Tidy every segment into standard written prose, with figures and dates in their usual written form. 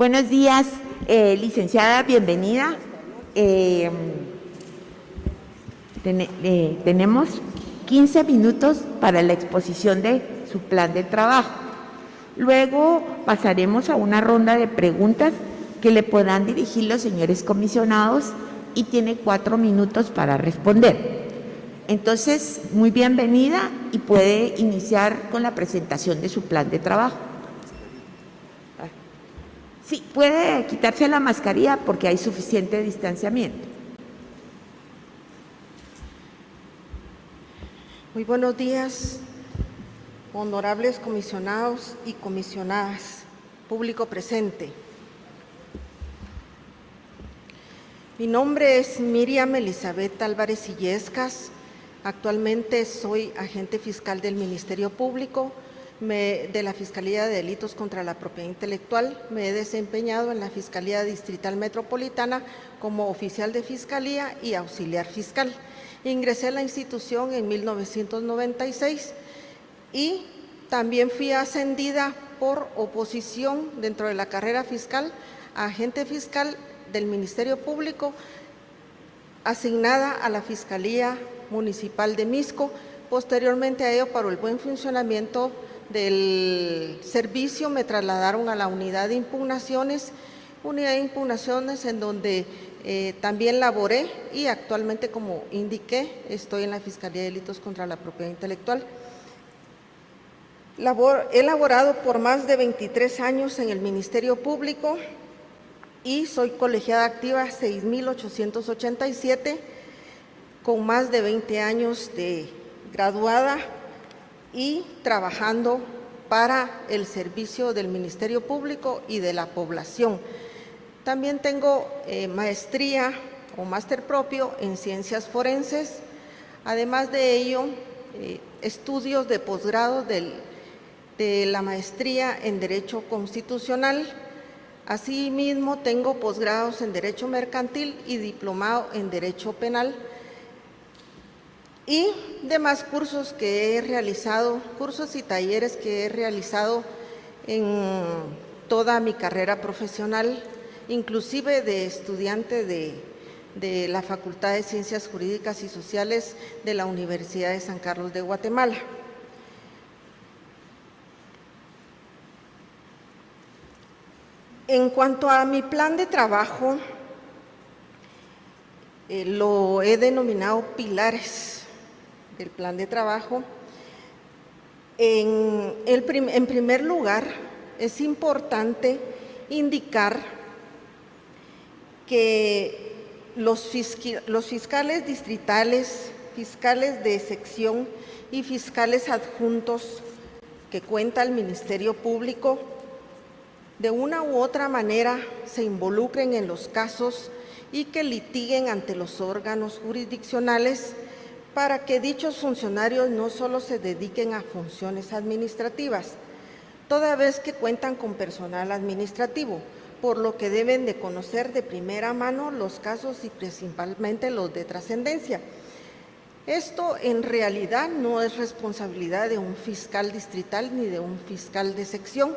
Buenos días, licenciada, bienvenida. Tenemos 15 minutos para la exposición de su plan de trabajo. Luego pasaremos a una ronda de preguntas que le podrán dirigir los señores comisionados y tiene 4 minutos para responder. Entonces, muy bienvenida y puede iniciar con la presentación de su plan de trabajo. Sí, puede quitarse la mascarilla porque hay suficiente distanciamiento. Muy buenos días, honorables comisionados y comisionadas, público presente. Mi nombre es Miriam Elizabeth Álvarez Illescas. Actualmente soy agente fiscal del Ministerio Público, de la Fiscalía de Delitos contra la Propiedad Intelectual. Me he desempeñado en la Fiscalía Distrital Metropolitana como oficial de Fiscalía y auxiliar fiscal. Ingresé a la institución en 1996 y también fui ascendida por oposición dentro de la carrera fiscal a agente fiscal del Ministerio Público, asignada a la Fiscalía Municipal de Mixco. Posteriormente a ello, para el buen funcionamiento del servicio, me trasladaron a la unidad de impugnaciones en donde también laboré y actualmente, como indiqué, estoy en la Fiscalía de Delitos contra la Propiedad Intelectual. He laborado por más de 23 años en el Ministerio Público y soy colegiada activa 6,887, con más de 20 años de graduada y trabajando para el servicio del Ministerio Público y de la población. También tengo maestría o máster propio en ciencias forenses. Además de ello, estudios de posgrado de la maestría en Derecho Constitucional. Asimismo, tengo posgrados en Derecho Mercantil y diplomado en Derecho Penal. Y demás cursos que he realizado, cursos y talleres que he realizado en toda mi carrera profesional, inclusive de estudiante de la Facultad de Ciencias Jurídicas y Sociales de la Universidad de San Carlos de Guatemala. En cuanto a mi plan de trabajo, lo he denominado pilares del plan de trabajo. En primer lugar, es importante indicar que los fiscales distritales, fiscales de sección y fiscales adjuntos que cuenta el Ministerio Público, de una u otra manera se involucren en los casos y que litiguen ante los órganos jurisdiccionales, para que dichos funcionarios no solo se dediquen a funciones administrativas, toda vez que cuentan con personal administrativo, por lo que deben de conocer de primera mano los casos y principalmente los de trascendencia. Esto en realidad no es responsabilidad de un fiscal distrital ni de un fiscal de sección,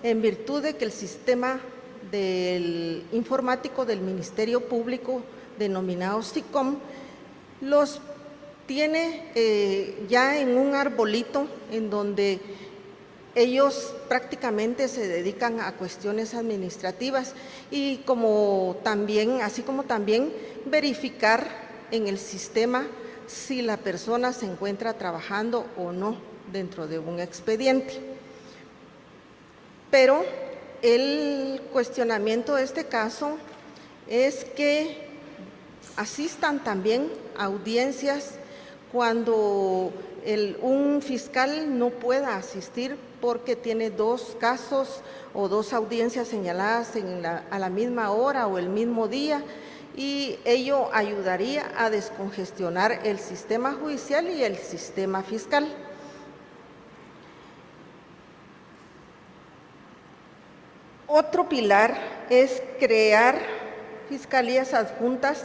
en virtud de que el sistema informático del Ministerio Público, denominado SICOM, los tiene ya en un arbolito en donde ellos prácticamente se dedican a cuestiones administrativas y así como también verificar en el sistema si la persona se encuentra trabajando o no dentro de un expediente. Pero el cuestionamiento de este caso es que asistan también a audiencias cuando un fiscal no pueda asistir porque tiene 2 casos o 2 audiencias señaladas a la misma hora o el mismo día, y ello ayudaría a descongestionar el sistema judicial y el sistema fiscal. Otro pilar es crear fiscalías adjuntas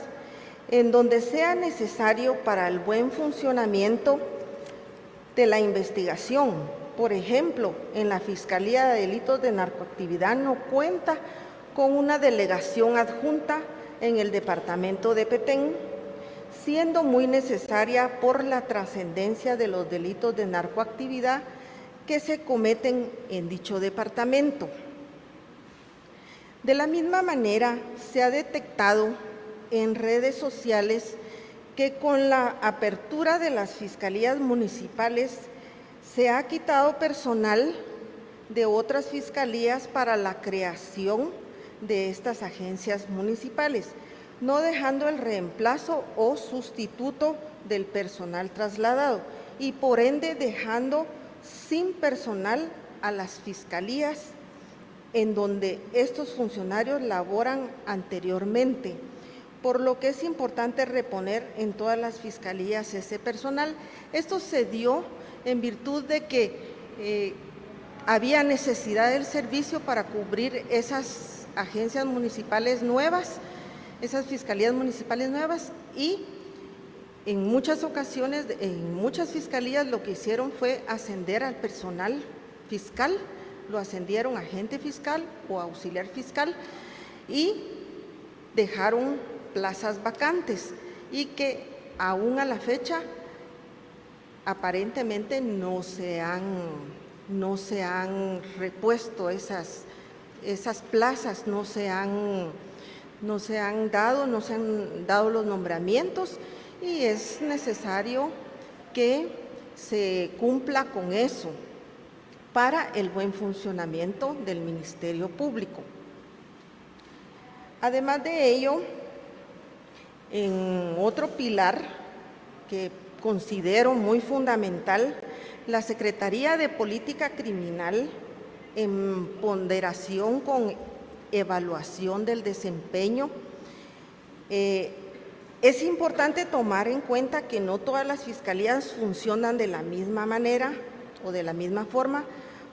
en donde sea necesario para el buen funcionamiento de la investigación. Por ejemplo, en la Fiscalía de Delitos de Narcoactividad no cuenta con una delegación adjunta en el departamento de Petén, siendo muy necesaria por la trascendencia de los delitos de narcoactividad que se cometen en dicho departamento. De la misma manera, se ha detectado en redes sociales que con la apertura de las fiscalías municipales se ha quitado personal de otras fiscalías para la creación de estas agencias municipales, no dejando el reemplazo o sustituto del personal trasladado y por ende dejando sin personal a las fiscalías en donde estos funcionarios laboran anteriormente, por lo que es importante reponer en todas las fiscalías ese personal. Esto se dio en virtud de que había necesidad del servicio para cubrir esas agencias municipales nuevas, esas fiscalías municipales nuevas, y en muchas ocasiones, en muchas fiscalías lo que hicieron fue ascender al personal fiscal, lo ascendieron a agente fiscal o auxiliar fiscal y dejaron plazas vacantes y que aún a la fecha aparentemente no se han repuesto esas plazas, no se han dado los nombramientos, y es necesario que se cumpla con eso para el buen funcionamiento del Ministerio Público. Además de ello, en otro pilar que considero muy fundamental, la Secretaría de Política Criminal, en ponderación con evaluación del desempeño, es importante tomar en cuenta que no todas las fiscalías funcionan de la misma manera o de la misma forma.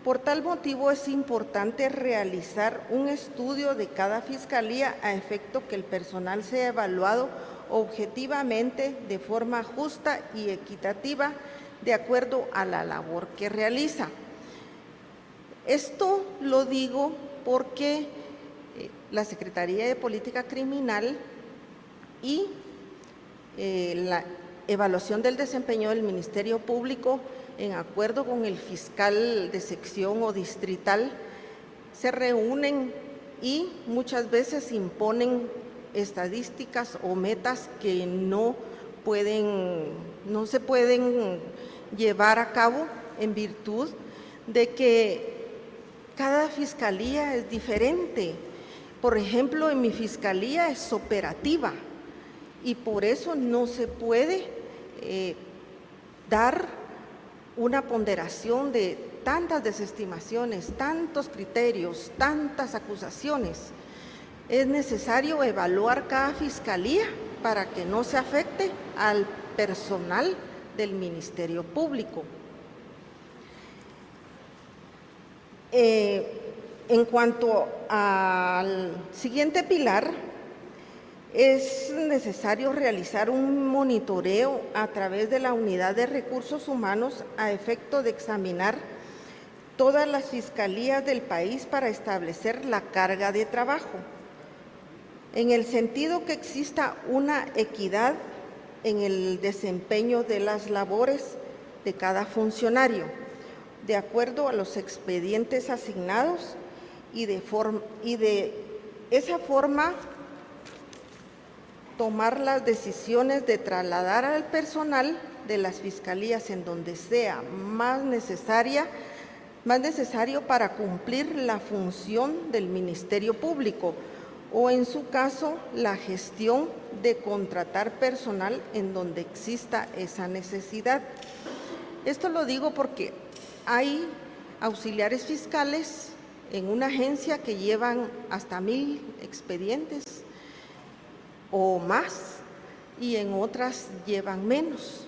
Por tal motivo es importante realizar un estudio de cada fiscalía a efecto que el personal sea evaluado objetivamente de forma justa y equitativa de acuerdo a la labor que realiza. Esto lo digo porque la Secretaría de Política Criminal y la evaluación del desempeño del Ministerio Público, en acuerdo con el fiscal de sección o distrital, se reúnen y muchas veces imponen estadísticas o metas que no se pueden llevar a cabo en virtud de que cada fiscalía es diferente. Por ejemplo, en mi fiscalía es operativa y por eso no se puede dar una ponderación de tantas desestimaciones, tantos criterios, tantas acusaciones. Es necesario evaluar cada fiscalía para que no se afecte al personal del Ministerio Público. En cuanto al siguiente pilar, es necesario realizar un monitoreo a través de la Unidad de Recursos Humanos a efecto de examinar todas las fiscalías del país para establecer la carga de trabajo, en el sentido que exista una equidad en el desempeño de las labores de cada funcionario, de acuerdo a los expedientes asignados y de esa forma tomar las decisiones de trasladar al personal de las fiscalías en donde sea más necesario para cumplir la función del Ministerio Público o, en su caso, la gestión de contratar personal en donde exista esa necesidad. Esto lo digo porque hay auxiliares fiscales en una agencia que llevan hasta 1000 expedientes o más, y en otras llevan menos.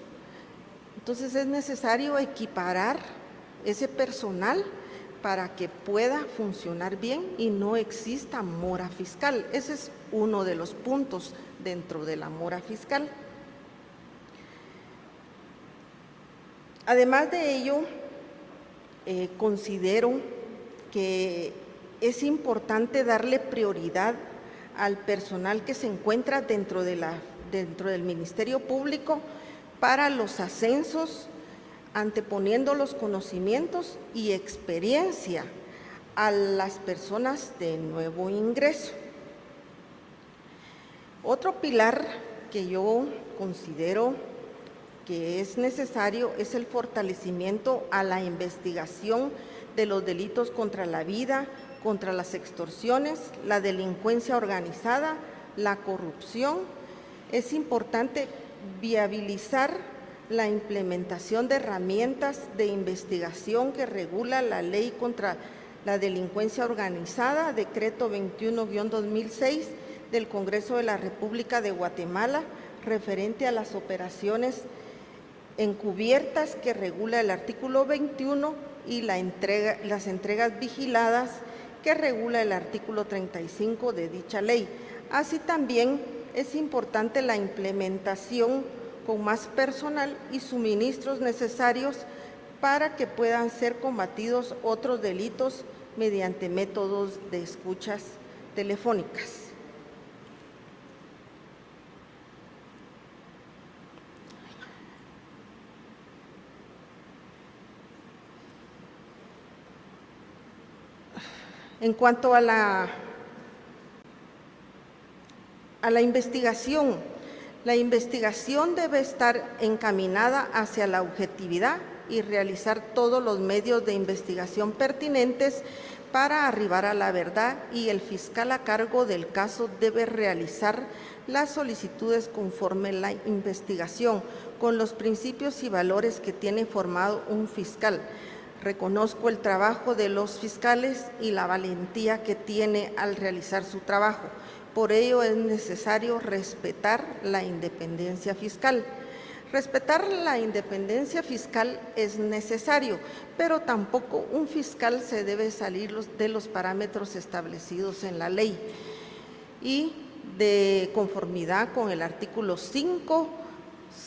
Entonces es necesario equiparar ese personal para que pueda funcionar bien y no exista mora fiscal. Ese es uno de los puntos dentro de la mora fiscal. Además de ello, considero que es importante darle prioridad al personal que se encuentra dentro del Ministerio Público para los ascensos, anteponiendo los conocimientos y experiencia a las personas de nuevo ingreso. Otro pilar que yo considero que es necesario es el fortalecimiento a la investigación de los delitos contra la vida, contra las extorsiones, la delincuencia organizada, la corrupción. Es importante viabilizar la implementación de herramientas de investigación que regula la Ley contra la Delincuencia Organizada, Decreto 21-2006 del Congreso de la República de Guatemala, referente a las operaciones encubiertas que regula el artículo 21 y las entregas vigiladas que regula el artículo 35 de dicha ley. Así también es importante la implementación con más personal y suministros necesarios para que puedan ser combatidos otros delitos mediante métodos de escuchas telefónicas. En cuanto a la investigación, la investigación debe estar encaminada hacia la objetividad y realizar todos los medios de investigación pertinentes para arribar a la verdad, y el fiscal a cargo del caso debe realizar las solicitudes conforme la investigación, con los principios y valores que tiene formado un fiscal. Reconozco el trabajo de los fiscales y la valentía que tiene al realizar su trabajo. Por ello es necesario respetar la independencia fiscal. Respetar la independencia fiscal es necesario, pero tampoco un fiscal se debe salir de los parámetros establecidos en la ley y de conformidad con el artículo 5,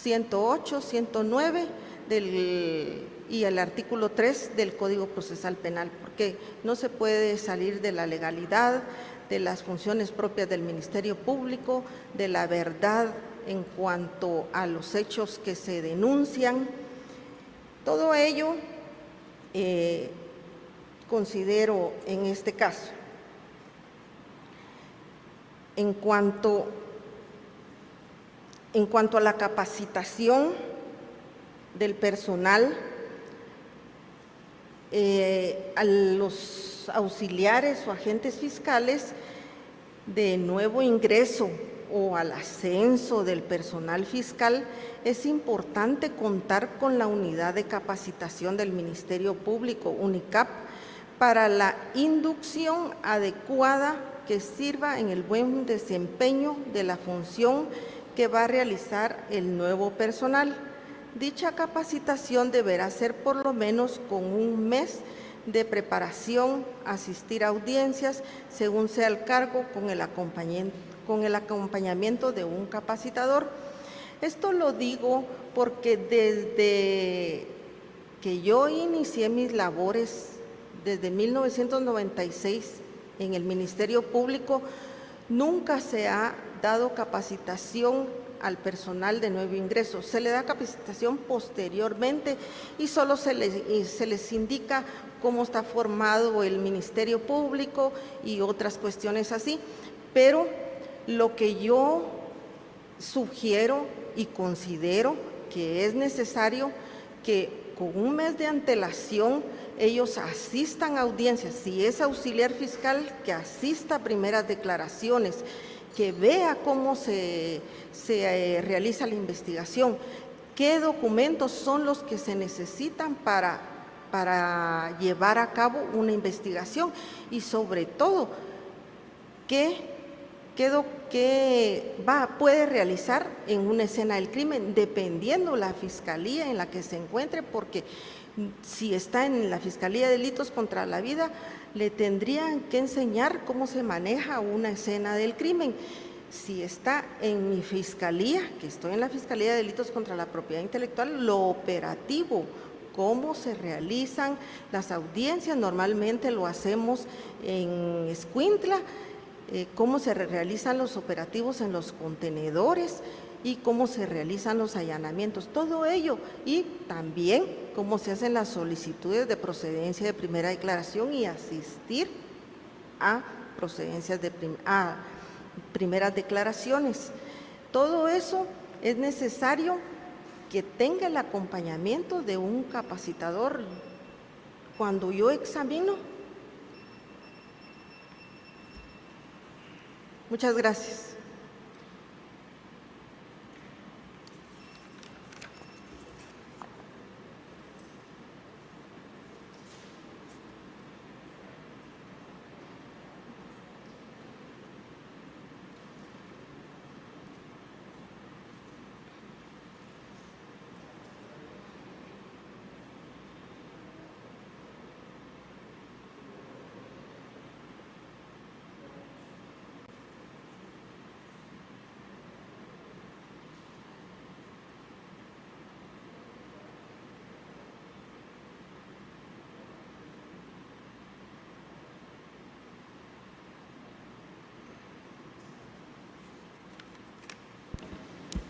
108, 109 y el artículo 3 del Código Procesal Penal, porque no se puede salir de la legalidad, de las funciones propias del Ministerio Público, de la verdad en cuanto a los hechos que se denuncian. Todo ello considero en este caso. En cuanto a la capacitación del personal, a los auxiliares o agentes fiscales de nuevo ingreso o al ascenso del personal fiscal, es importante contar con la unidad de capacitación del Ministerio Público, UNICAP, para la inducción adecuada que sirva en el buen desempeño de la función que va a realizar el nuevo personal. Dicha capacitación deberá ser por lo menos con un mes de preparación, asistir a audiencias, según sea el cargo, con el acompañamiento de un capacitador. Esto lo digo porque desde que yo inicié mis labores, desde 1996, en el Ministerio Público, nunca se ha dado capacitación al personal de nuevo ingreso. Se le da capacitación posteriormente y solo se les indica cómo está formado el Ministerio Público y otras cuestiones así. Pero lo que yo sugiero y considero que es necesario que con un mes de antelación ellos asistan a audiencias. Si es auxiliar fiscal, que asista a primeras declaraciones, que vea cómo se realiza la investigación, qué documentos son los que se necesitan para llevar a cabo una investigación y sobre todo qué puede realizar en una escena del crimen, dependiendo la fiscalía en la que se encuentre, porque si está en la Fiscalía de Delitos contra la Vida, le tendrían que enseñar cómo se maneja una escena del crimen. Si está en mi fiscalía, que estoy en la Fiscalía de Delitos contra la Propiedad Intelectual, lo operativo cómo se realizan las audiencias. Normalmente lo hacemos en Escuintla, cómo se realizan los operativos en los contenedores y cómo se realizan los allanamientos, todo ello, y también cómo se hacen las solicitudes de procedencia de primera declaración y asistir a procedencias de primeras declaraciones. Todo eso es necesario que tenga el acompañamiento de un capacitador. Cuando yo examino, muchas gracias.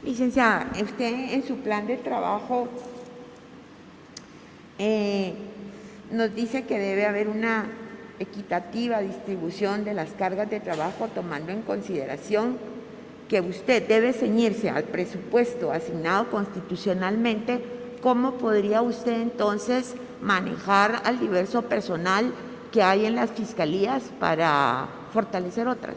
Licenciada, usted en su plan de trabajo nos dice que debe haber una equitativa distribución de las cargas de trabajo, tomando en consideración que usted debe ceñirse al presupuesto asignado constitucionalmente. ¿Cómo podría usted entonces manejar al diverso personal que hay en las fiscalías para fortalecer otras?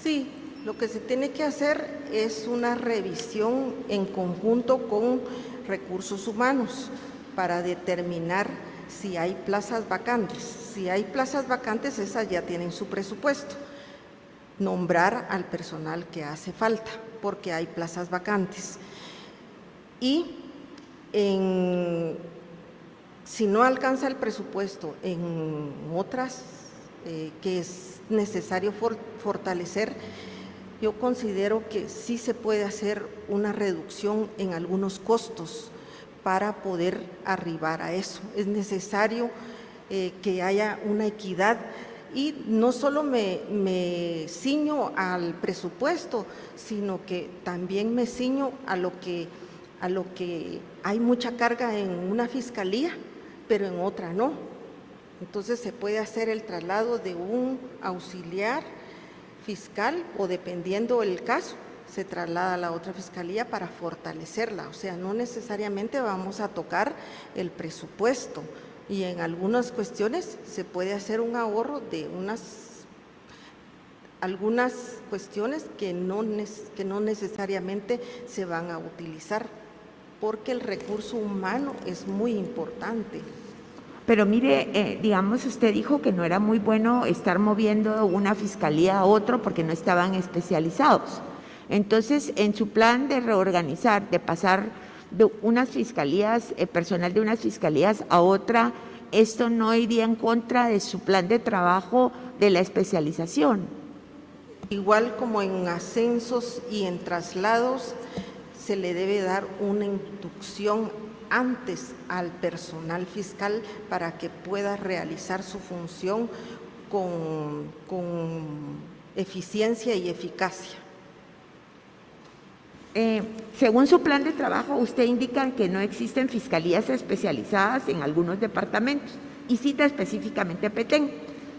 Sí, lo que se tiene que hacer es una revisión en conjunto con recursos humanos para determinar si hay plazas vacantes. Si hay plazas vacantes, esas ya tienen su presupuesto. Nombrar al personal que hace falta, porque hay plazas vacantes. Y si no alcanza el presupuesto en otras que es necesario fortalecer, yo considero que sí se puede hacer una reducción en algunos costos para poder arribar a eso. Es necesario que haya una equidad, y no solo me ciño al presupuesto, sino que también me ciño a lo que hay mucha carga en una fiscalía, pero en otra no. Entonces se puede hacer el traslado de un auxiliar fiscal, o dependiendo el caso, se traslada a la otra fiscalía para fortalecerla. O sea, no necesariamente vamos a tocar el presupuesto, y en algunas cuestiones se puede hacer un ahorro de algunas cuestiones que no necesariamente se van a utilizar, porque el recurso humano es muy importante. Pero mire, digamos, usted dijo que no era muy bueno estar moviendo una fiscalía a otro porque no estaban especializados. Entonces, en su plan de reorganizar, de pasar de unas fiscalías, personal de unas fiscalías a otra, ¿esto no iría en contra de su plan de trabajo de la especialización? Igual como en ascensos y en traslados, se le debe dar una inducción antes al personal fiscal para que pueda realizar su función con eficiencia y eficacia. Según su plan de trabajo, usted indica que no existen fiscalías especializadas en algunos departamentos y cita específicamente Petén.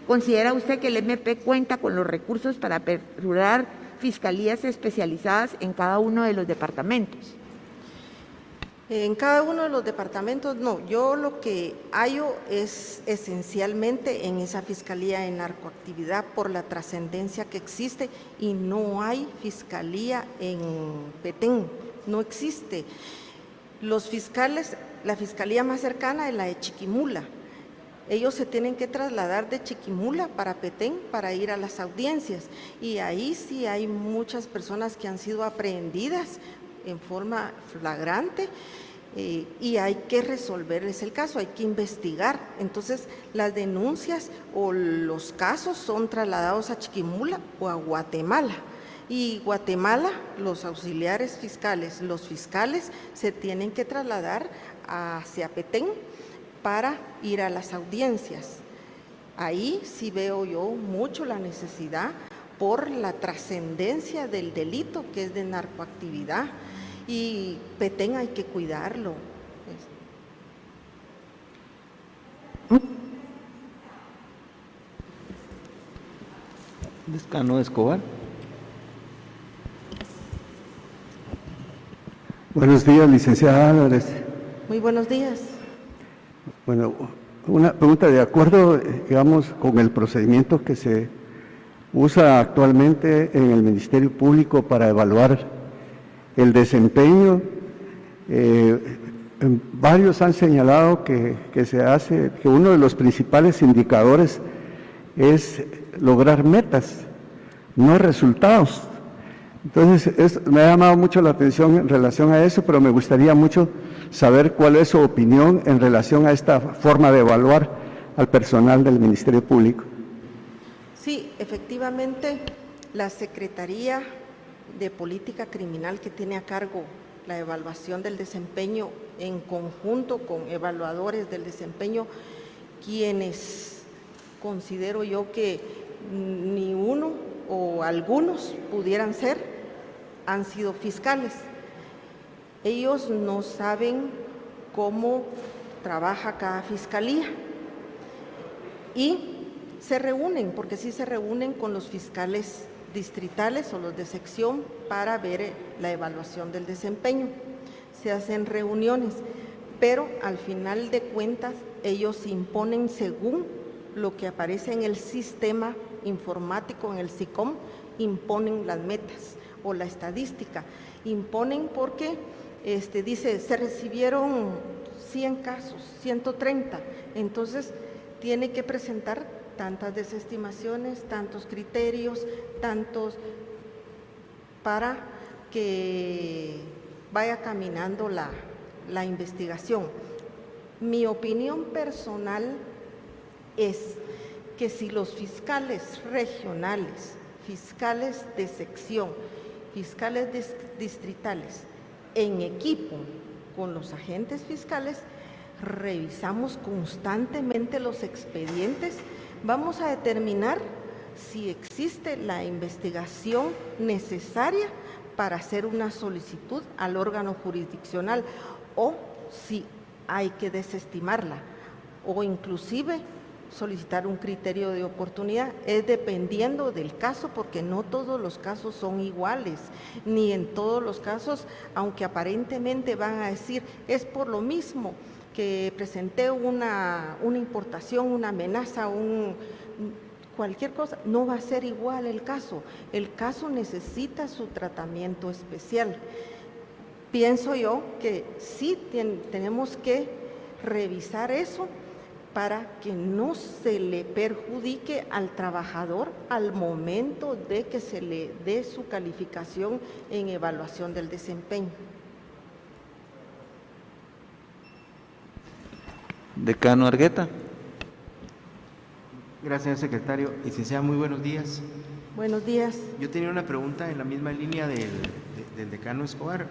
¿Considera usted que el MP cuenta con los recursos para aperturar fiscalías especializadas en cada uno de los departamentos? En cada uno de los departamentos no. Yo lo que hallo es esencialmente en esa fiscalía en narcoactividad, por la trascendencia que existe, y no hay fiscalía en Petén, no existe. Los fiscales, la fiscalía más cercana es la de Chiquimula. Ellos se tienen que trasladar de Chiquimula para Petén para ir a las audiencias, y ahí sí hay muchas personas que han sido aprehendidas en forma flagrante, y hay que resolverles el caso, hay que investigar. Entonces las denuncias o los casos son trasladados a Chiquimula o a Guatemala, Y Guatemala, los auxiliares fiscales, los fiscales se tienen que trasladar hacia Petén para ir a las audiencias. Ahí sí veo yo mucho la necesidad por la trascendencia del delito que es de narcoactividad, y Petén hay que cuidarlo. Descano Escobar. Buenos días, licenciada Álvarez. Muy buenos días. Bueno, una pregunta de acuerdo, digamos, con el procedimiento que se usa actualmente en el Ministerio Público para evaluar el desempeño. Varios han señalado que uno de los principales indicadores es lograr metas, no resultados. Entonces, me ha llamado mucho la atención en relación a eso, pero me gustaría mucho saber cuál es su opinión en relación a esta forma de evaluar al personal del Ministerio Público. Sí, efectivamente, la Secretaría de Política Criminal, que tiene a cargo la evaluación del desempeño en conjunto con evaluadores del desempeño, quienes considero yo que ni uno o algunos pudieran ser, han sido fiscales. Ellos no saben cómo trabaja cada fiscalía y se reúnen, porque sí se reúnen con los fiscales distritales o los de sección para ver la evaluación del desempeño. Se hacen reuniones, pero al final de cuentas ellos imponen según lo que aparece en el sistema informático, en el SICOM, imponen las metas o la estadística. Imponen porque dice, se recibieron 100 casos, 130, entonces tiene que presentar tantas desestimaciones, tantos criterios, tantos, para que vaya caminando la investigación. Mi opinión personal es que si los fiscales regionales, fiscales de sección, fiscales distritales, en equipo con los agentes fiscales, revisamos constantemente los expedientes, vamos a determinar si existe la investigación necesaria para hacer una solicitud al órgano jurisdiccional o si hay que desestimarla o inclusive solicitar un criterio de oportunidad. Es dependiendo del caso, porque no todos los casos son iguales, ni en todos los casos, aunque aparentemente van a decir, es por lo mismo que presenté una importación, una amenaza, cualquier cosa, no va a ser igual el caso. El caso necesita su tratamiento especial. Pienso yo que sí tenemos que revisar eso para que no se le perjudique al trabajador al momento de que se le dé su calificación en evaluación del desempeño. Decano Argueta. Gracias, secretario. Licenciada, muy buenos días. Buenos días. Yo tenía una pregunta en la misma línea del decano Escobar.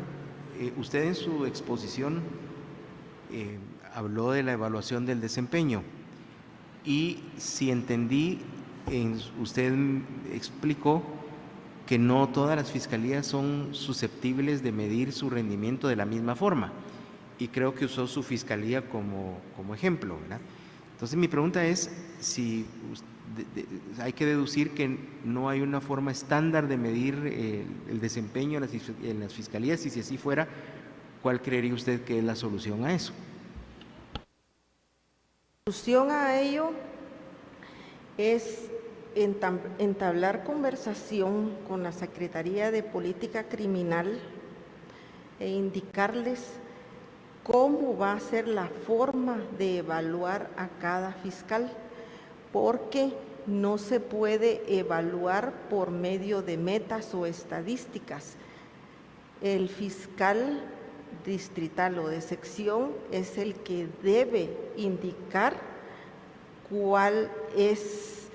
Usted en su exposición habló de la evaluación del desempeño y si entendí, usted explicó que no todas las fiscalías son susceptibles de medir su rendimiento de la misma forma y creo que usó su fiscalía como ejemplo, ¿verdad? Entonces mi pregunta es si hay que deducir que no hay una forma estándar de medir el desempeño en las fiscalías y si así fuera, ¿cuál creería usted que es la solución a eso? La solución a ello es entablar conversación con la Secretaría de Política Criminal e indicarles cómo va a ser la forma de evaluar a cada fiscal, porque no se puede evaluar por medio de metas o estadísticas. El fiscal distrital o de sección es el que debe indicar cuál es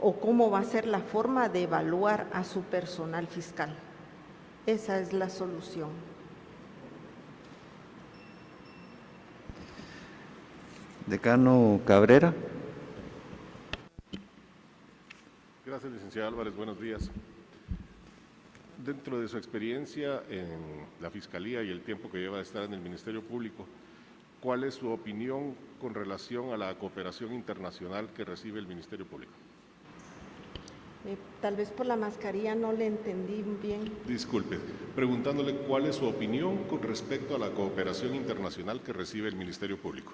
o cómo va a ser la forma de evaluar a su personal fiscal. Esa es la solución. Decano Cabrera. Gracias, licenciada Álvarez. Buenos días. Dentro de su experiencia en la Fiscalía y el tiempo que lleva de estar en el Ministerio Público, ¿cuál es su opinión con relación a la cooperación internacional que recibe el Ministerio Público? Tal vez por la mascarilla no le entendí bien. Disculpe, preguntándole cuál es su opinión con respecto a la cooperación internacional que recibe el Ministerio Público.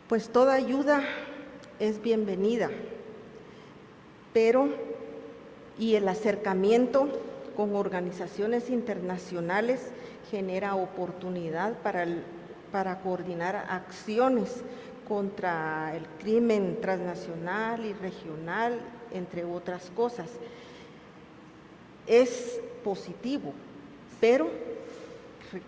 Pues toda ayuda es bienvenida, pero y el acercamiento con organizaciones internacionales genera oportunidad para coordinar acciones contra el crimen transnacional y regional, entre otras cosas. Es positivo, pero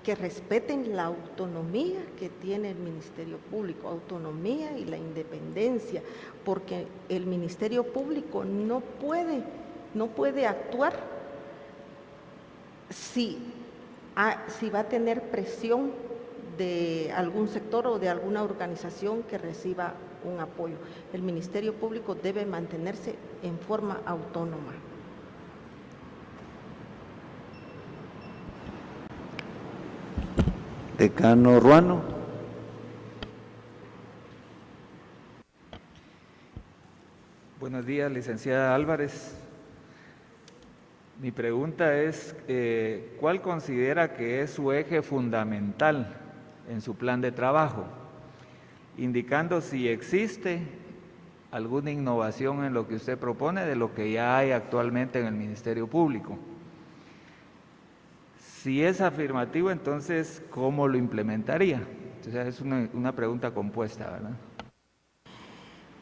que respeten la autonomía que tiene el Ministerio Público, autonomía y la independencia, porque el Ministerio Público no puede actuar si va a tener presión de algún sector o de alguna organización que reciba un apoyo. El Ministerio Público debe mantenerse en forma autónoma. Decano Ruano. Buenos días, licenciada Álvarez. Mi pregunta es, ¿cuál considera que es su eje fundamental en su plan de trabajo? Indicando si existe alguna innovación en lo que usted propone de lo que ya hay actualmente en el Ministerio Público. Si es afirmativo, entonces, ¿cómo lo implementaría? O sea, es una pregunta compuesta, ¿verdad?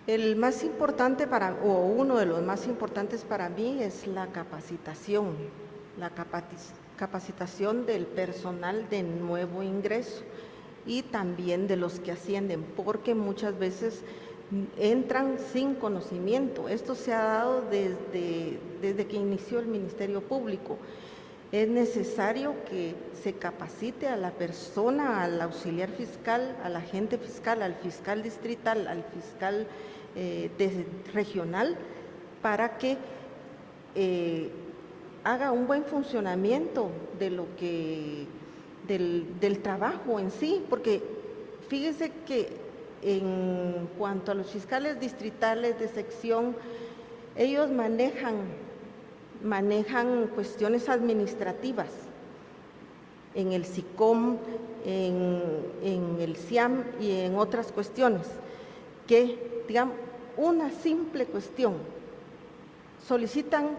El más importante uno de los más importantes para mí es la capacitación del personal de nuevo ingreso y también de los que ascienden, porque muchas veces entran sin conocimiento. Esto se ha dado desde que inició el Ministerio Público. Es necesario que se capacite a la persona, al auxiliar fiscal, al agente fiscal, al fiscal distrital, al fiscal regional, para que haga un buen funcionamiento del trabajo en sí, porque fíjese que en cuanto a los fiscales distritales de sección, ellos manejan cuestiones administrativas en el SICOM, en el SIAM y en otras cuestiones que, digamos, una simple cuestión, solicitan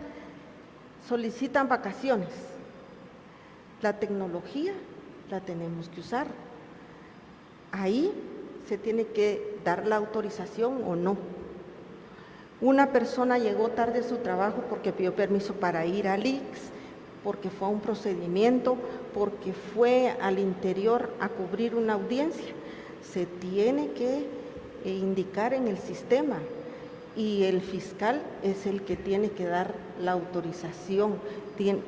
vacaciones. La tecnología la tenemos que usar. Ahí se tiene que dar la autorización o no. Una persona llegó tarde a su trabajo porque pidió permiso para ir al IX, porque fue a un procedimiento, porque fue al interior a cubrir una audiencia. Se tiene que indicar en el sistema y el fiscal es el que tiene que dar la autorización.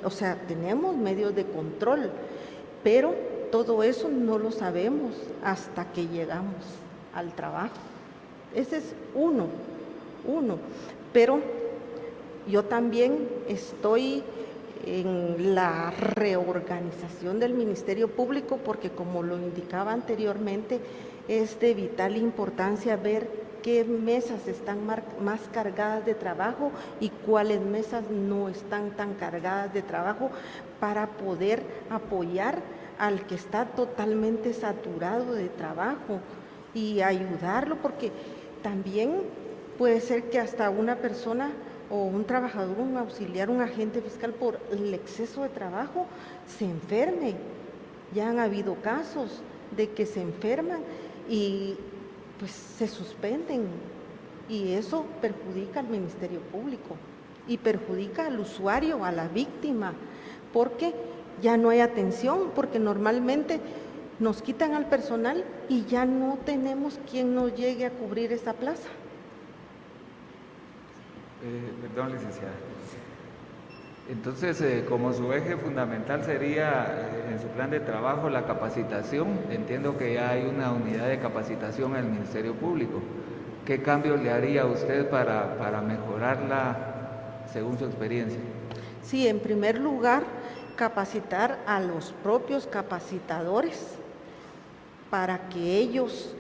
O sea, tenemos medios de control, pero todo eso no lo sabemos hasta que llegamos al trabajo. Ese es uno, pero yo también estoy en la reorganización del Ministerio Público porque, como lo indicaba anteriormente, es de vital importancia ver qué mesas están más cargadas de trabajo y cuáles mesas no están tan cargadas de trabajo para poder apoyar al que está totalmente saturado de trabajo y ayudarlo, porque también puede ser que hasta una persona o un trabajador, un auxiliar, un agente fiscal, por el exceso de trabajo se enferme. Ya han habido casos de que se enferman y pues se suspenden, y eso perjudica al Ministerio Público y perjudica al usuario, a la víctima, porque ya no hay atención, porque normalmente nos quitan al personal y ya no tenemos quien nos llegue a cubrir esa plaza. Perdón, licenciada. Entonces, como su eje fundamental sería en su plan de trabajo la capacitación, entiendo que ya hay una unidad de capacitación en el Ministerio Público. ¿Qué cambios le haría usted para mejorarla según su experiencia? Sí, en primer lugar, capacitar a los propios capacitadores para que ellos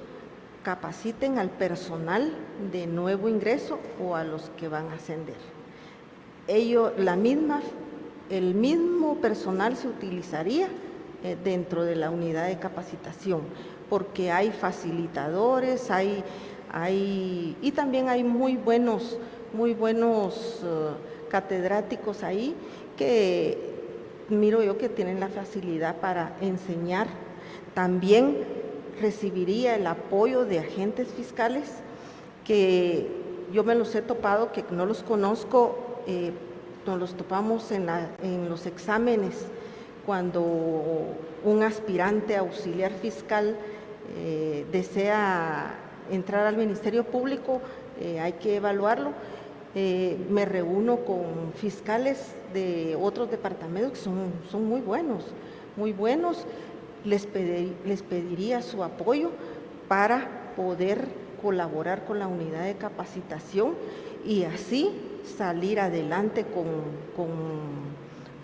capaciten al personal de nuevo ingreso o a los que van a ascender. El mismo personal se utilizaría dentro de la unidad de capacitación, porque hay facilitadores, y también hay muy buenos catedráticos ahí que miro yo que tienen la facilidad para enseñar. También recibiría el apoyo de agentes fiscales que yo me los he topado, que no los conozco, nos los topamos en los exámenes cuando un aspirante auxiliar fiscal desea entrar al Ministerio Público, hay que evaluarlo. Me reúno con fiscales de otros departamentos que son muy buenos. Les pediría su apoyo para poder colaborar con la unidad de capacitación y así salir adelante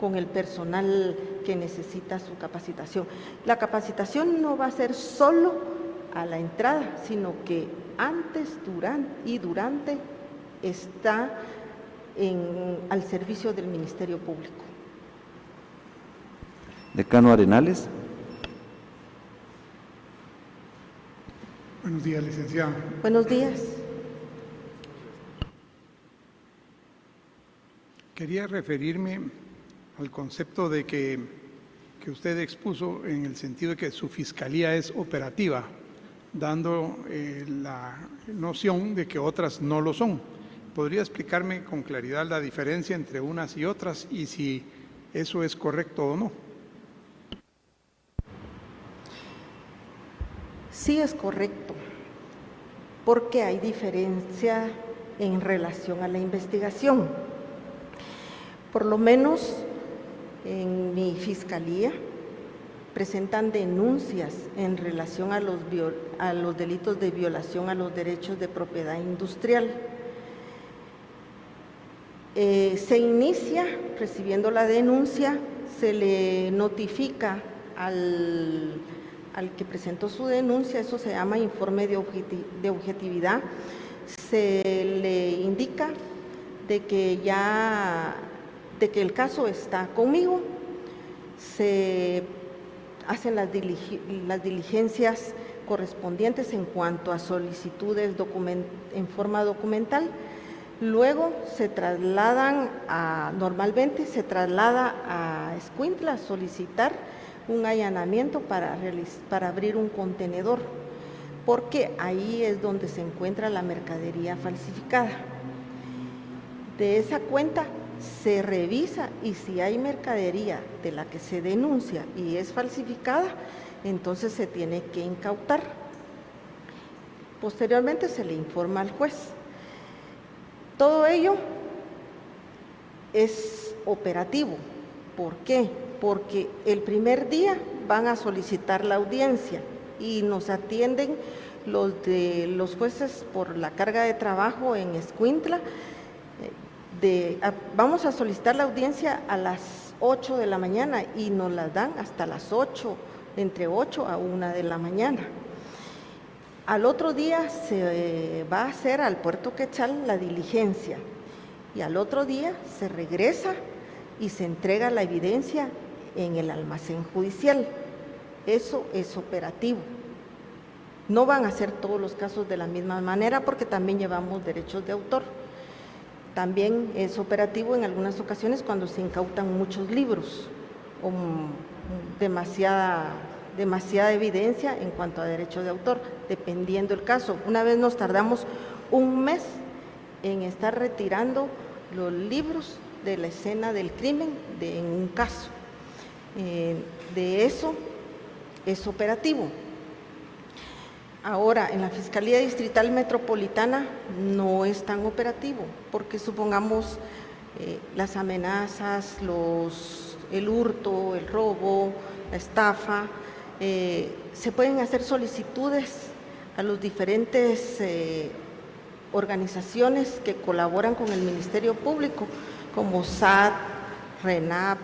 con el personal que necesita su capacitación. La capacitación no va a ser solo a la entrada, sino que antes, durante está al servicio del Ministerio Público. Decano Arenales. Buenos días, licenciada. Buenos días. Quería referirme al concepto de que usted expuso en el sentido de que su fiscalía es operativa, dando la noción de que otras no lo son. ¿Podría explicarme con claridad la diferencia entre unas y otras y si eso es correcto o no? Sí es correcto, porque hay diferencia en relación a la investigación. Por lo menos en mi fiscalía presentan denuncias en relación a los delitos de violación a los derechos de propiedad industrial. Se inicia recibiendo la denuncia, se le notifica al que presentó su denuncia, eso se llama informe de objetividad, se le indica de que el caso está conmigo, se hacen las diligencias correspondientes en cuanto a solicitudes en forma documental. Luego normalmente se traslada a Escuintla a solicitar un allanamiento para abrir un contenedor, porque ahí es donde se encuentra la mercadería falsificada. De esa cuenta se revisa y si hay mercadería de la que se denuncia y es falsificada, entonces se tiene que incautar. Posteriormente se le informa al juez. Todo ello es operativo. ¿Por qué? Porque el primer día van a solicitar la audiencia y nos atienden los jueces por la carga de trabajo en Escuintla. Vamos a solicitar la audiencia a las 8 de la mañana y nos la dan hasta las 8, entre 8 a 1 de la mañana. Al otro día se va a hacer al Puerto Quetzal la diligencia y al otro día se regresa y se entrega la evidencia en el almacén judicial. Eso es operativo. No van a ser todos los casos de la misma manera porque también llevamos derechos de autor. También es operativo en algunas ocasiones cuando se incautan muchos libros o demasiada evidencia en cuanto a derechos de autor, dependiendo el caso. Una vez nos tardamos un mes en estar retirando los libros de la escena del crimen en un caso. De eso es operativo. Ahora, en la Fiscalía Distrital Metropolitana no es tan operativo, porque supongamos las amenazas, el hurto, el robo, la estafa, se pueden hacer solicitudes a los diferentes organizaciones que colaboran con el Ministerio Público, como SAT, RENAP,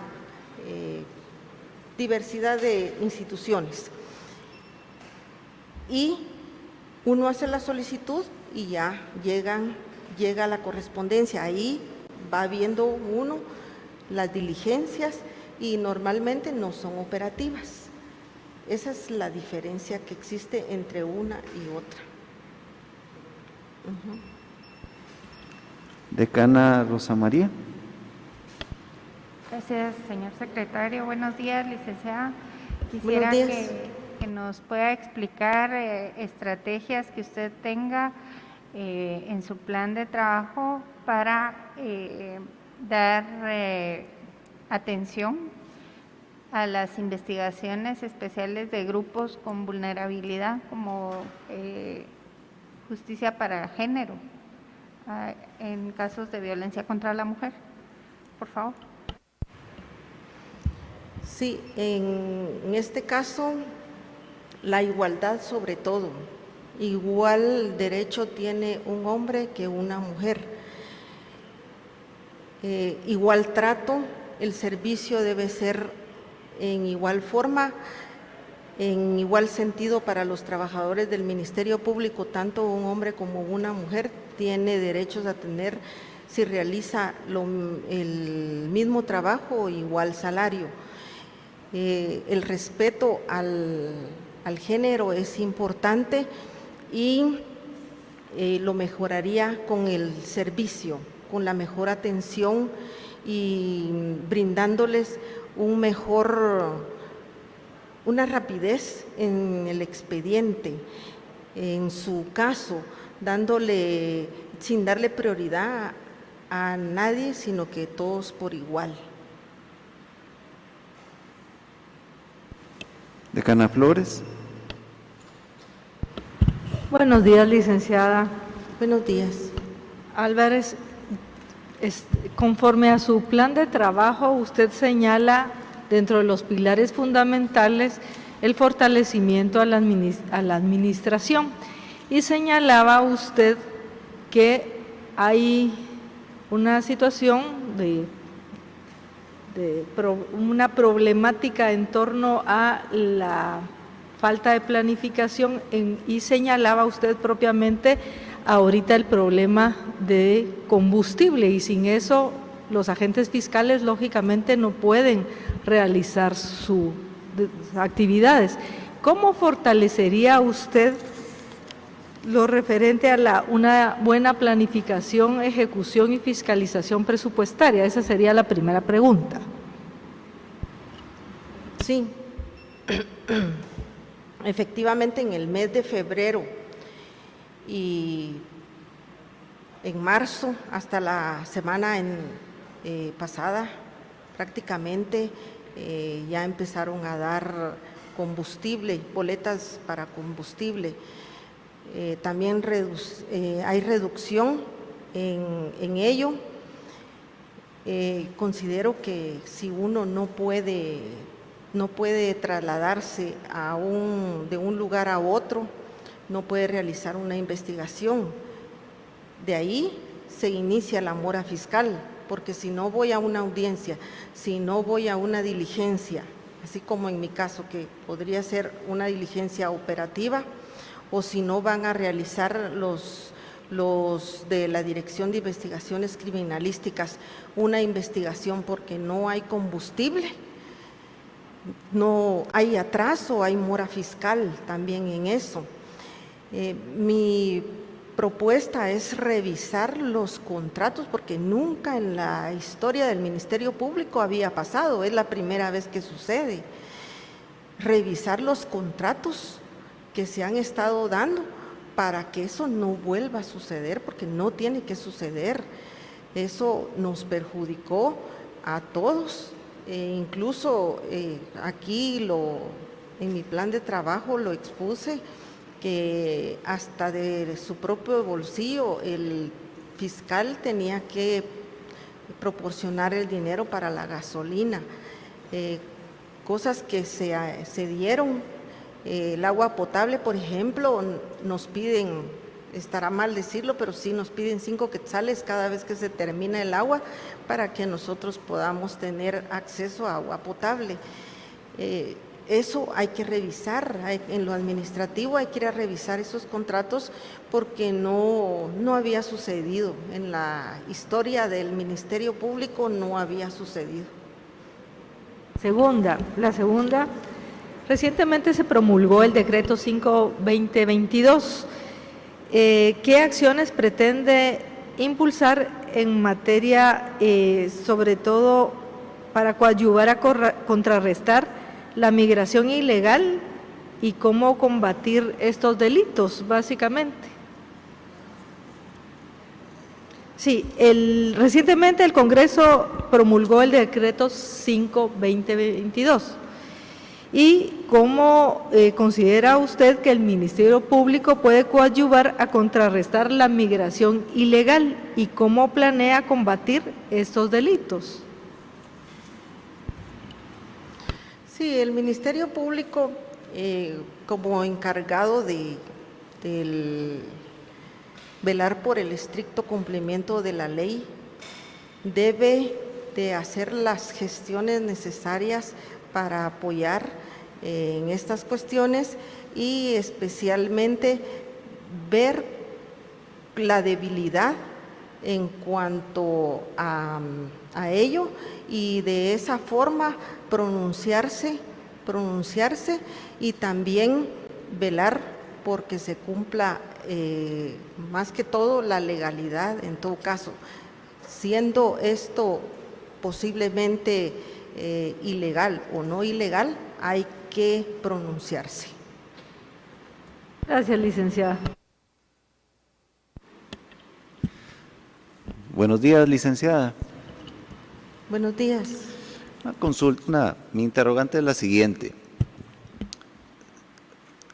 diversidad de instituciones. Y uno hace la solicitud y ya llega la correspondencia. Ahí va viendo uno las diligencias y normalmente no son operativas. Esa es la diferencia que existe entre una y otra. Decana Rosa María. Gracias, señor secretario. Buenos días, licenciada. Buenos Quisiera días. que nos pueda explicar estrategias que usted tenga en su plan de trabajo para dar atención a las investigaciones especiales de grupos con vulnerabilidad, como justicia para género, en casos de violencia contra la mujer. Por favor. Sí, en este caso, la igualdad sobre todo. Igual derecho tiene un hombre que una mujer. Igual trato, el servicio debe ser en igual forma, en igual sentido para los trabajadores del Ministerio Público, tanto un hombre como una mujer tiene derechos a tener, si realiza el mismo trabajo, igual salario. El respeto al género es importante y lo mejoraría con el servicio, con la mejor atención y brindándoles una rapidez en el expediente, en su caso, sin darle prioridad a nadie, sino que todos por igual. Decana Flores. Buenos días, licenciada Buenos días. Álvarez. Conforme a su plan de trabajo, usted señala dentro de los pilares fundamentales el fortalecimiento a la administración y señalaba usted que hay una situación una problemática en torno a la falta de planificación y señalaba usted propiamente ahorita el problema de combustible y sin eso los agentes fiscales lógicamente no pueden realizar sus actividades. ¿Cómo fortalecería usted lo referente a una buena planificación, ejecución y fiscalización presupuestaria? Esa sería la primera pregunta. Sí, efectivamente en el mes de febrero y en marzo hasta la semana pasada prácticamente ya empezaron a dar combustible, boletas para combustible. También hay reducción en ello. Considero que si uno no puede trasladarse de un lugar a otro, no puede realizar una investigación. De ahí se inicia la mora fiscal, porque si no voy a una audiencia, si no voy a una diligencia, así como en mi caso, que podría ser una diligencia operativa, o si no van a realizar los de la Dirección de Investigaciones Criminalísticas una investigación porque no hay combustible, no hay atraso, hay mora fiscal también en eso. Mi propuesta es revisar los contratos, porque nunca en la historia del Ministerio Público había pasado, es la primera vez que sucede. Revisar los contratos que se han estado dando para que eso no vuelva a suceder, porque no tiene que suceder. Eso nos perjudicó a todos, incluso aquí en mi plan de trabajo lo expuse, que hasta de su propio bolsillo el fiscal tenía que proporcionar el dinero para la gasolina, cosas que se dieron. El agua potable, por ejemplo, nos piden, estará mal decirlo, pero sí nos piden 5 quetzales cada vez que se termina el agua para que nosotros podamos tener acceso a agua potable. Eso hay que revisar, en lo administrativo hay que ir a revisar esos contratos porque no había sucedido. En la historia del Ministerio Público no había sucedido. La segunda, recientemente se promulgó el decreto 5/2022. ¿Qué acciones pretende impulsar en materia, sobre todo para coadyuvar a contrarrestar la migración ilegal y cómo combatir estos delitos, básicamente? Sí, recientemente el Congreso promulgó el decreto 5/2022. ¿Y cómo considera usted que el Ministerio Público puede coadyuvar a contrarrestar la migración ilegal y cómo planea combatir estos delitos? Sí, el Ministerio Público, como encargado de velar por el estricto cumplimiento de la ley, debe de hacer las gestiones necesarias para apoyar en estas cuestiones y especialmente ver la debilidad en cuanto a ello y de esa forma pronunciarse y también velar porque se cumpla más que todo la legalidad en todo caso. Siendo esto posiblemente ilegal o no ilegal, hay que pronunciarse. Gracias, licenciada. Buenos días, licenciada. Buenos días. Una consulta, mi interrogante es la siguiente.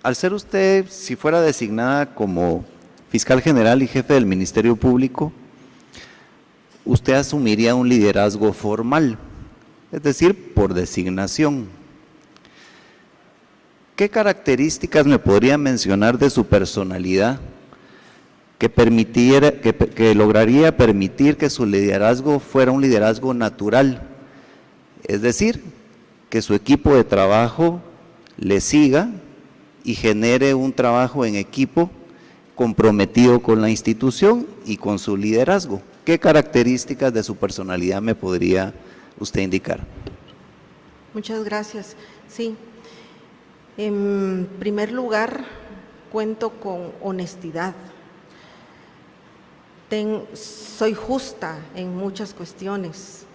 Al ser usted, si fuera designada como fiscal general y jefe del Ministerio Público, usted asumiría un liderazgo formal, es decir, por designación. ¿Qué características me podría mencionar de su personalidad que lograría permitir que su liderazgo fuera un liderazgo natural? Es decir, que su equipo de trabajo le siga y genere un trabajo en equipo comprometido con la institución y con su liderazgo. ¿Qué características de su personalidad me podría usted indicar? Muchas gracias. Sí, en primer lugar, cuento con honestidad. Soy justa en muchas cuestiones.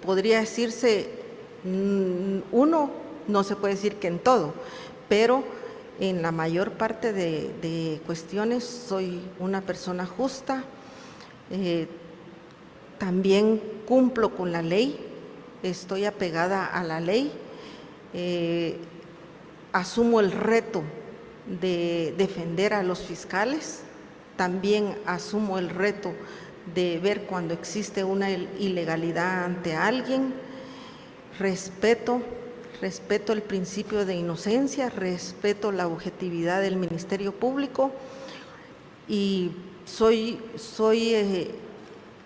Podría decirse, uno no se puede decir que en todo, pero en la mayor parte de cuestiones soy una persona justa. También cumplo con la ley, estoy apegada a la ley, asumo el reto de defender a los fiscales, también asumo el reto de ver cuando existe una ilegalidad ante alguien, respeto el principio de inocencia, respeto la objetividad del Ministerio Público y soy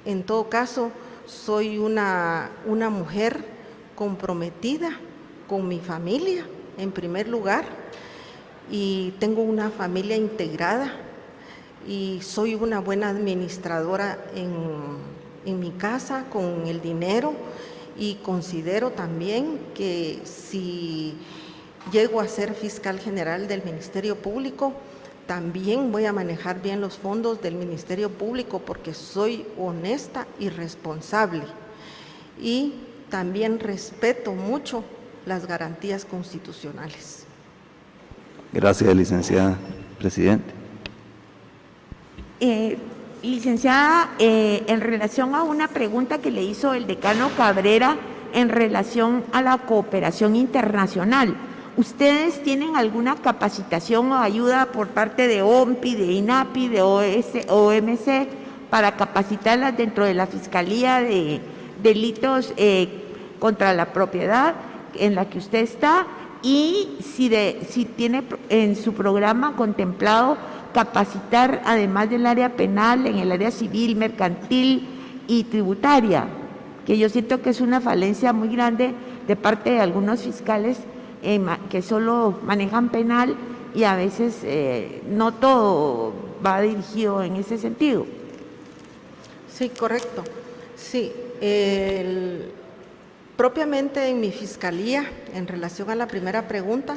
en todo caso, soy una mujer comprometida con mi familia, en primer lugar, y tengo una familia integrada y soy una buena administradora en mi casa con el dinero y considero también que si llego a ser fiscal general del Ministerio Público, también voy a manejar bien los fondos del Ministerio Público porque soy honesta y responsable y también respeto mucho las garantías constitucionales. Gracias, licenciada. Presidente. Licenciada, en relación a una pregunta que le hizo el decano Cabrera en relación a la cooperación internacional, ¿Ustedes tienen alguna capacitación o ayuda por parte de OMPI, de INAPI, de OMC para capacitarlas dentro de la Fiscalía de Delitos contra la Propiedad en la que usted está? Y si tiene en su programa contemplado capacitar, además del área penal, en el área civil, mercantil y tributaria, que yo siento que es una falencia muy grande de parte de algunos fiscales que solo manejan penal y a veces no todo va dirigido en ese sentido. Sí, correcto. Sí, propiamente en mi fiscalía, en relación a la primera pregunta,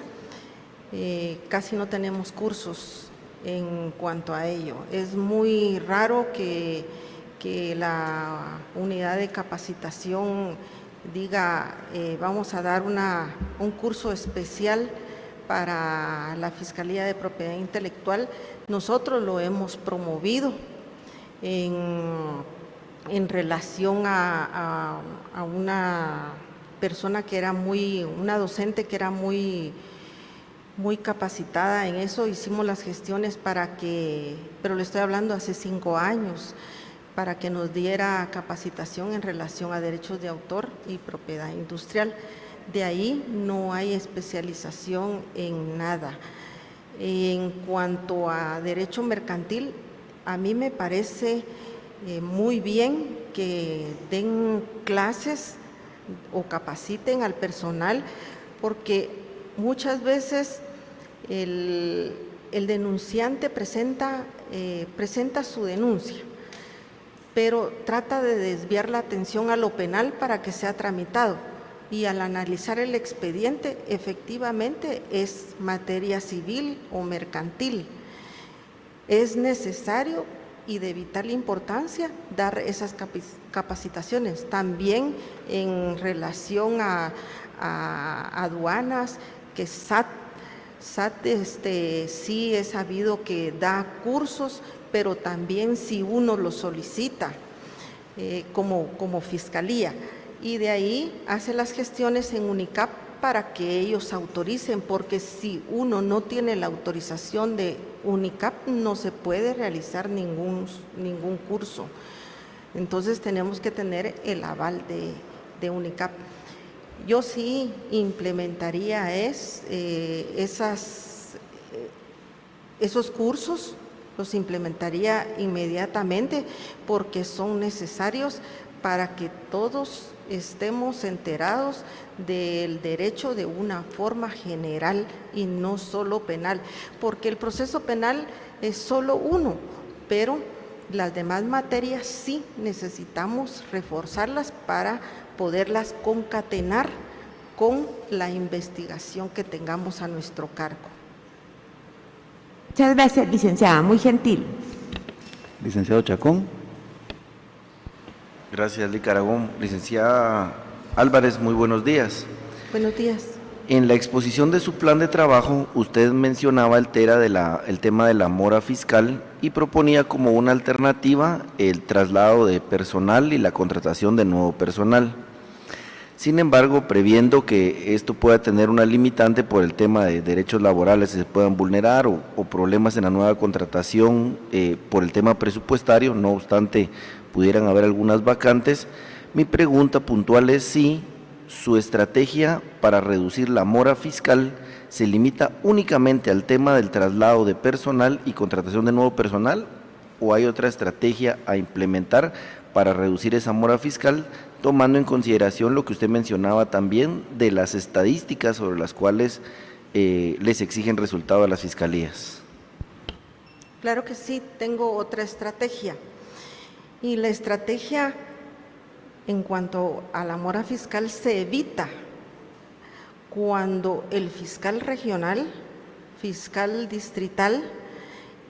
casi no tenemos cursos en cuanto a ello. Es muy raro que la unidad de capacitación diga, vamos a dar un curso especial para la Fiscalía de Propiedad Intelectual. Nosotros lo hemos promovido en relación a una persona que era una docente que era muy capacitada en eso. Hicimos las gestiones pero le estoy hablando hace 5 años, para que nos diera capacitación en relación a derechos de autor y propiedad industrial. De ahí no hay especialización en nada. En cuanto a derecho mercantil, a mí me parece muy bien que den clases o capaciten al personal, porque muchas veces el denunciante presenta su denuncia, pero trata de desviar la atención a lo penal para que sea tramitado, y al analizar el expediente efectivamente es materia civil o mercantil. Es necesario y de vital importancia dar esas capacitaciones, también en relación a aduanas, que SAT sí he sabido que da cursos, pero también si uno lo solicita como fiscalía, y de ahí hace las gestiones en UNICAP para que ellos autoricen, porque si uno no tiene la autorización de UNICAP no se puede realizar ningún curso. Entonces tenemos que tener el aval de UNICAP. Yo sí implementaría esos cursos, los implementaría inmediatamente, porque son necesarios para que todos estemos enterados del derecho de una forma general y no solo penal, porque el proceso penal es solo uno, pero las demás materias sí necesitamos reforzarlas para poderlas concatenar con la investigación que tengamos a nuestro cargo. Muchas gracias, licenciada, muy gentil. Licenciado Chacón. Gracias, Lic Aragón. Licenciada Álvarez, muy buenos días. Buenos días. En la exposición de su plan de trabajo, usted mencionaba el tema de la mora fiscal y proponía como una alternativa el traslado de personal y la contratación de nuevo personal. Sin embargo, previendo que esto pueda tener una limitante por el tema de derechos laborales que se puedan vulnerar o problemas en la nueva contratación por el tema presupuestario, no obstante pudieran haber algunas vacantes, mi pregunta puntual es si su estrategia para reducir la mora fiscal se limita únicamente al tema del traslado de personal y contratación de nuevo personal, o hay otra estrategia a implementar para reducir esa mora fiscal, tomando en consideración lo que usted mencionaba también de las estadísticas sobre las cuales les exigen resultados a las fiscalías. Claro que sí, tengo otra estrategia. Y la estrategia en cuanto a la mora fiscal se evita cuando el fiscal regional, fiscal distrital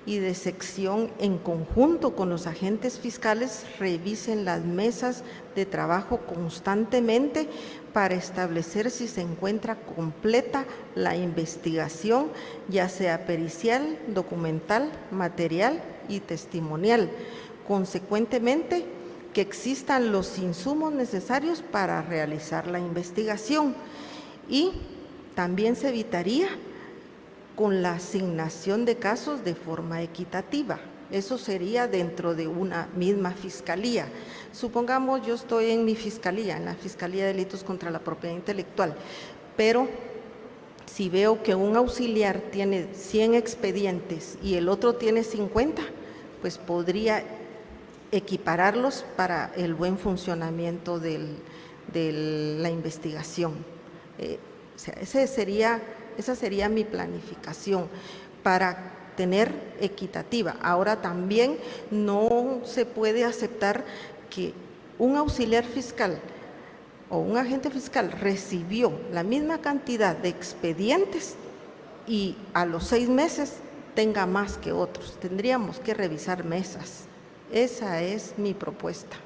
y de sección en conjunto con los agentes fiscales revisen las mesas de trabajo constantemente para establecer si se encuentra completa la investigación, ya sea pericial, documental, material y testimonial. Consecuentemente, que existan los insumos necesarios para realizar la investigación. Y también se evitaría con la asignación de casos de forma equitativa. Eso sería dentro de una misma fiscalía. Supongamos yo estoy en mi fiscalía, en la Fiscalía de Delitos contra la Propiedad Intelectual, pero si veo que un auxiliar tiene 100 expedientes y el otro tiene 50, pues podría equipararlos para el buen funcionamiento de la investigación. Esa sería mi planificación para tener equitativa. Ahora también no se puede aceptar que un auxiliar fiscal o un agente fiscal recibió la misma cantidad de expedientes y a los 6 meses tenga más que otros. Tendríamos que revisar mesas. Esa es mi propuesta.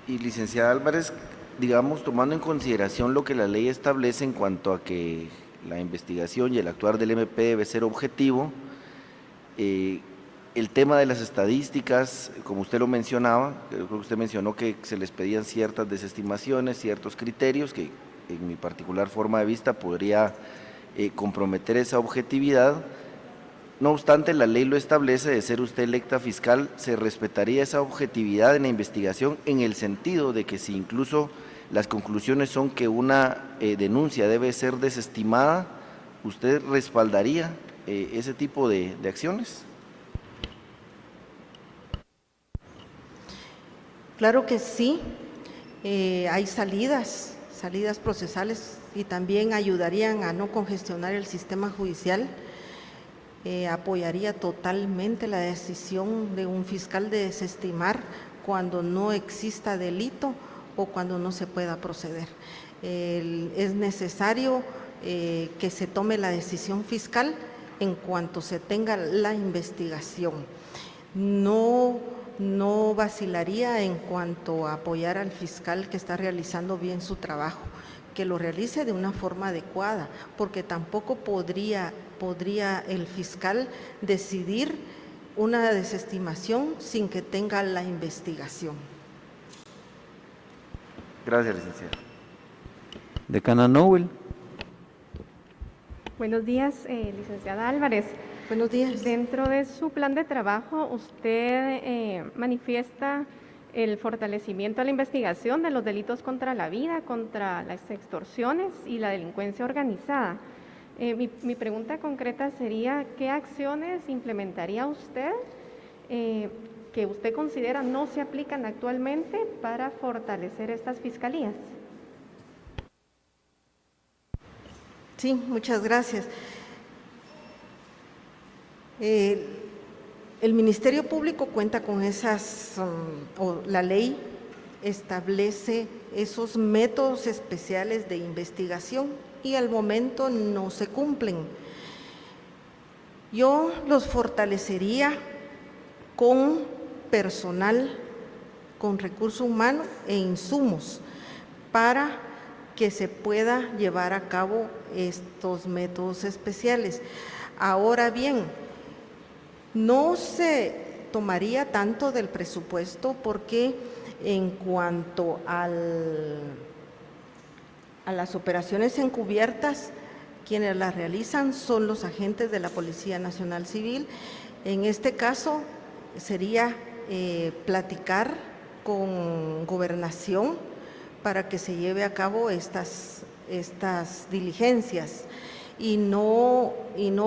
Y licenciada Álvarez, digamos, tomando en consideración lo que la ley establece en cuanto a que la investigación y el actuar del MP debe ser objetivo, el tema de las estadísticas, como usted lo mencionaba, creo que usted mencionó que se les pedían ciertas desestimaciones, ciertos criterios que en mi particular forma de vista podría comprometer esa objetividad. No obstante, la ley lo establece, de ser usted electa fiscal, se respetaría esa objetividad en la investigación en el sentido de que si incluso las conclusiones son que una denuncia debe ser desestimada, ¿usted respaldaría ese tipo de acciones? Claro que sí, hay salidas procesales y también ayudarían a no congestionar el sistema judicial. Apoyaría totalmente la decisión de un fiscal de desestimar cuando no exista delito o cuando no se pueda proceder. Es necesario que se tome la decisión fiscal en cuanto se tenga la investigación. No vacilaría en cuanto a apoyar al fiscal que está realizando bien su trabajo, que lo realice de una forma adecuada, porque tampoco podría el fiscal decidir una desestimación sin que tenga la investigación. Gracias, licenciada. Decana Nowell. Buenos días, licenciada Álvarez. Buenos días. Dentro de su plan de trabajo, usted manifiesta el fortalecimiento a la investigación de los delitos contra la vida, contra las extorsiones y la delincuencia organizada. Mi pregunta concreta sería, ¿qué acciones implementaría usted que usted considera no se aplican actualmente para fortalecer estas fiscalías? Sí, muchas gracias. El Ministerio Público cuenta con la ley establece esos métodos especiales de investigación y al momento no se cumplen. Yo los fortalecería con personal, con recurso humano e insumos para que se pueda llevar a cabo estos métodos especiales. Ahora bien, no se tomaría tanto del presupuesto porque en cuanto a las operaciones encubiertas, quienes las realizan son los agentes de la Policía Nacional Civil. En este caso sería platicar con Gobernación para que se lleve a cabo estas diligencias y no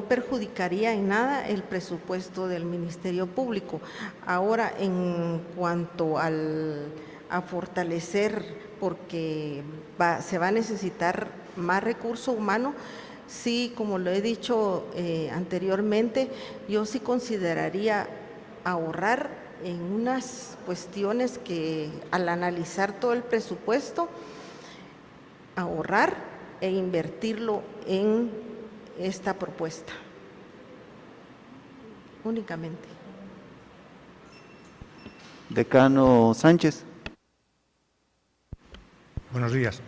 perjudicaría en nada el presupuesto del Ministerio Público. Ahora, en cuanto a fortalecer, porque se va a necesitar más recurso humano, sí, como lo he dicho anteriormente, yo sí consideraría ahorrar en unas cuestiones que al analizar todo el presupuesto, ahorrar e invertirlo en esta propuesta, únicamente. Decano Sánchez. Buenos días.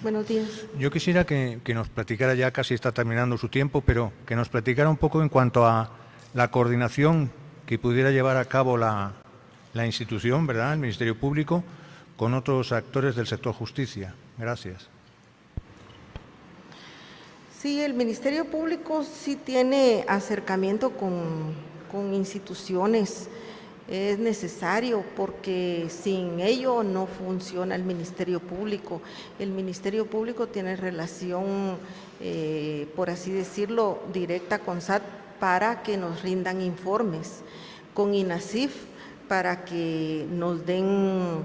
Buenos días. Yo quisiera que nos platicara, ya casi está terminando su tiempo, pero que nos platicara un poco en cuanto a la coordinación que pudiera llevar a cabo la institución, ¿verdad?, el Ministerio Público, con otros actores del sector justicia. Gracias. Sí, el Ministerio Público sí tiene acercamiento con instituciones. Es necesario porque sin ello no funciona el Ministerio Público. El Ministerio Público tiene relación, por así decirlo, directa con SAT para que nos rindan informes, con INASIF para que nos den,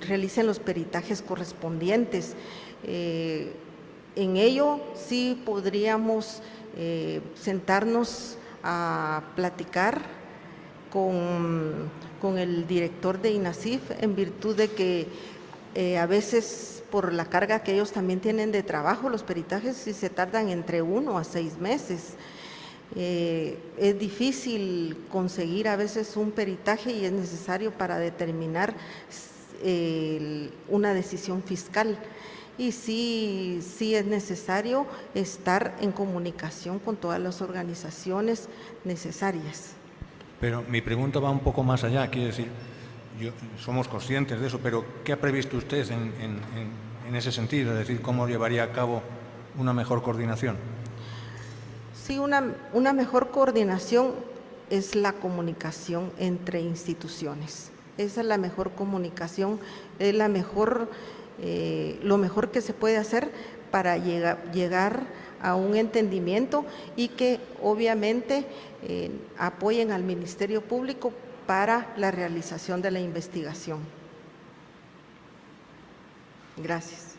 realicen los peritajes correspondientes. En ello sí podríamos sentarnos a platicar con el director de INASIF, en virtud de que a veces por la carga que ellos también tienen de trabajo, los peritajes sí se tardan entre 1 a 6 meses. Es difícil conseguir a veces un peritaje y es necesario para determinar una decisión fiscal. Y sí es necesario estar en comunicación con todas las organizaciones necesarias. Pero mi pregunta va un poco más allá, quiere decir, somos conscientes de eso, pero ¿qué ha previsto usted en ese sentido? Es decir, ¿cómo llevaría a cabo una mejor coordinación? Sí, una mejor coordinación es la comunicación entre instituciones. Esa es la mejor comunicación, es lo mejor que se puede hacer para llegar a un entendimiento y que obviamente apoyen al Ministerio Público para la realización de la investigación. Gracias.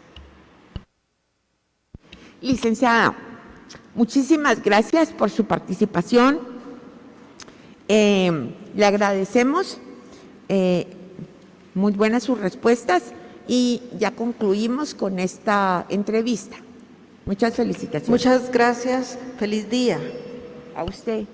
Licenciada, muchísimas gracias por su participación. Le agradecemos, muy buenas sus respuestas y ya concluimos con esta entrevista. Muchas felicitaciones. Muchas gracias. Feliz día. A usted.